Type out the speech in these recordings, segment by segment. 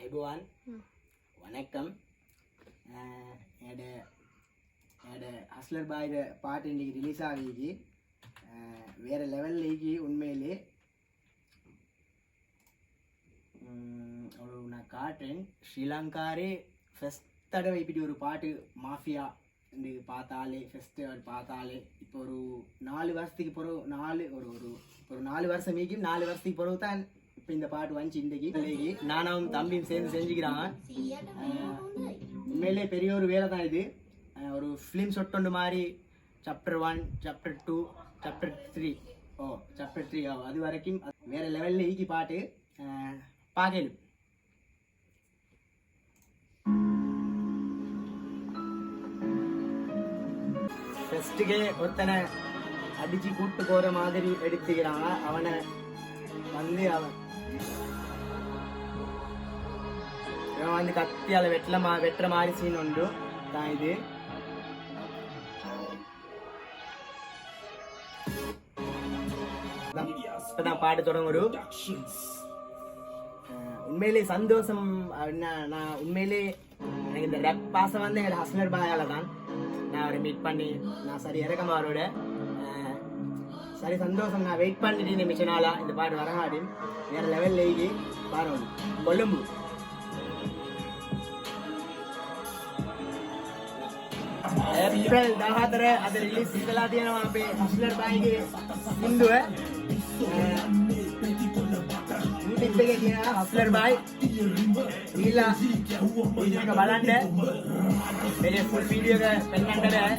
අයිබෝවන් வணக்கம் ஹஸ்லர் பாய் பாட்டு இன்றைக்கி ரிலீஸ் ஆகிக்கு வேறு லெவலில் ஈகி உண்மையிலே நான் காட்டுறேன் ஸ்ரீலங்காரே ஃபஸ்ட் தடவை இப்படி ஒரு பாட்டு மாஃபியா இந்த பார்த்தாலே ஃபெஸ்டிவல் பார்த்தாலே இப்போ ஒரு 4 வருஷத்துக்கு பிறகு ஒரு 4 வருஷம் மீக்கும் 4 வருஷத்துக்கு பிறகு தான் இப்போ இந்த பாட்டு வந்துச்சு இன்றைக்கி நானும் தம்பியும் சேர்ந்து செஞ்சுக்கிறாங்க உண்மையிலே பெரிய ஒரு வேலை தான் இது ஒரு ஃபிலிம் சொட்டொண்டு மாதிரி சாப்டர் 1 சாப்டர் 2 சாப்டர் 3 சாப்டர் 3 அது வரைக்கும் வேறு லெவலில் ஈக்கி பாட்டு பார்க்கலும் ஃபஸ்ட்டுக்கே ஒருத்தனை அடித்து கூப்பிட்டு போகிற மாதிரி எடுத்துக்கிறாங்க அவனை வந்து அவன் வந்து கத்தியால் வெட்டுற மாதிரி சீன் உண்டு தான் இது இப்பதான் பாட்டு தொடங்கும் உண்மையிலே சந்தோஷம் நான் உண்மையிலே எனக்கு இந்த ரெப் பாசம் வந்து எங்கள் ஹஸ்லர் பாயால தான் நான் அவரை மீட் பண்ணி நான் சரி இறக்கமா அவரோட சரி சந்தோஷம் நான் வெயிட் பண்ணிட்டு நிமிஷ நாளா இந்த பாட்டு வரகாடி வேற லெவல்ல ஈகி பாருங்க Colombo April 14 ada rilis setelah dia nama sampai Hustler baik Hindu YouTube पे क्या Hustler baik gila ini ke Balanda मेरे full video का पेनकंडर है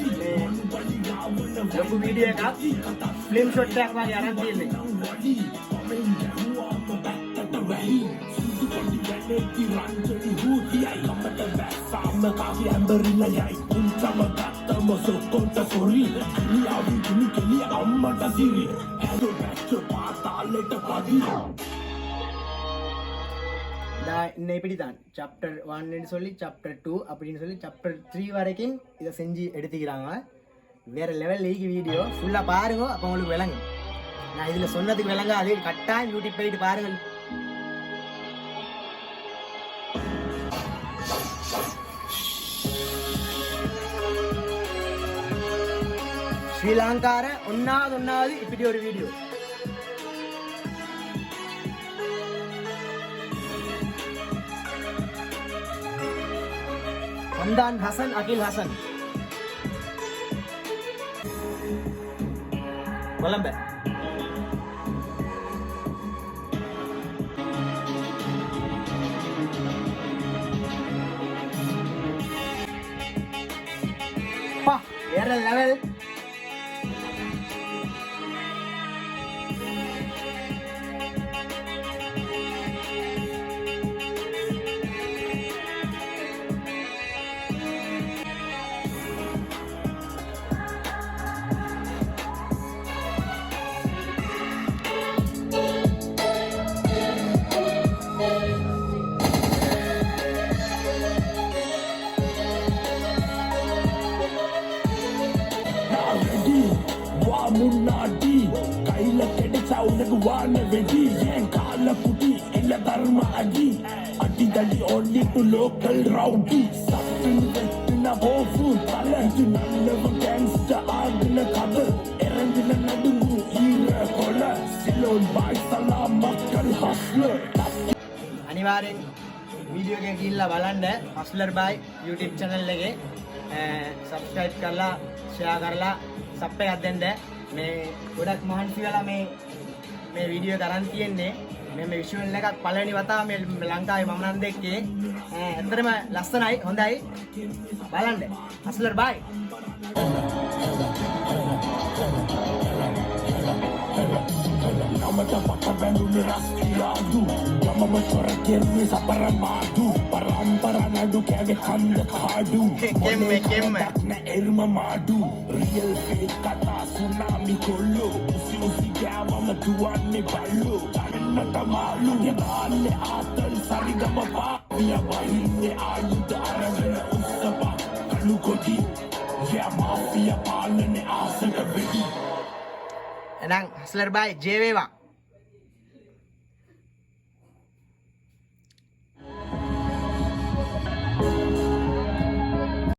लोगों video का film shot track वाली आराम से ले இன்னும் இப்படி தான் சாப்டர் 1 சொல்லி சாப்டர் 2 அப்படின்னு சொல்லி சாப்டர் 3 வரைக்கும் இதை செஞ்சு எடுத்துக்கிறாங்க வேற லெவல் லீக் வீடியோ ஃபுல்லாக பாருங்க அப்போ உங்களுக்கு விளங்கு நான் இதில் சொன்னதுக்கு விளங்க அது கட்டாயம் யூடியூப் போயிட்டு பாருங்கள் ஸ்ரீலங்கார ஒன்னாவது இப்படி ஒரு வீடியோ ஹம்தான் ஹசன் அகில் ஹசன் கொலம்பே பா வேற லெவல் முன்னாடி கையில கிடைச்சா உனக்கு வான வெடி ஏன் கால புடி இல்ல தர்ம அடி அடி தடி only to local rowdy சப்பின் வெட்டின போஃபு தலைஞ்சு நல்லவ கேங்ஸ்டர் ஆடுன கதை இறங்கின நடுங்கு ஈர கொலை சிலோன் பாய் சலாம் மக்கள் ஹஸ்லர் අනිවාර්යෙන් වීඩියෝ එක ගිහිල්ලා බලන්න හස්ලර් බායි YouTube channel එකේ subscribe කරලා share කරලා sub එකක් දෙන්න මේ ගොඩක් මහන්සි වෙලා මේ වීඩියෝ කරන් තියෙන්නේ මේ විෂුවල් එකක් පළවෙනි වතාව මේ ලංකාවේ මම නම් දෙක්කේ ඇත්තටම ලස්සනයි හොඳයි බලන්න හස්ලර් bye Namata pakabandu raskiyadu Namama chorakirni saparamadu Parampara nadu kage khanda khadu Kemme na irma madu Real fake kata tsunami kollu Usi gavama duwanne ballu Tanannata malu Yagalle aatal sarigama pa Viya bahinne ayuda aragana ussapa Kalu kodi Ya mafia palane asaka vedi Enang Hustler Bhai J Weva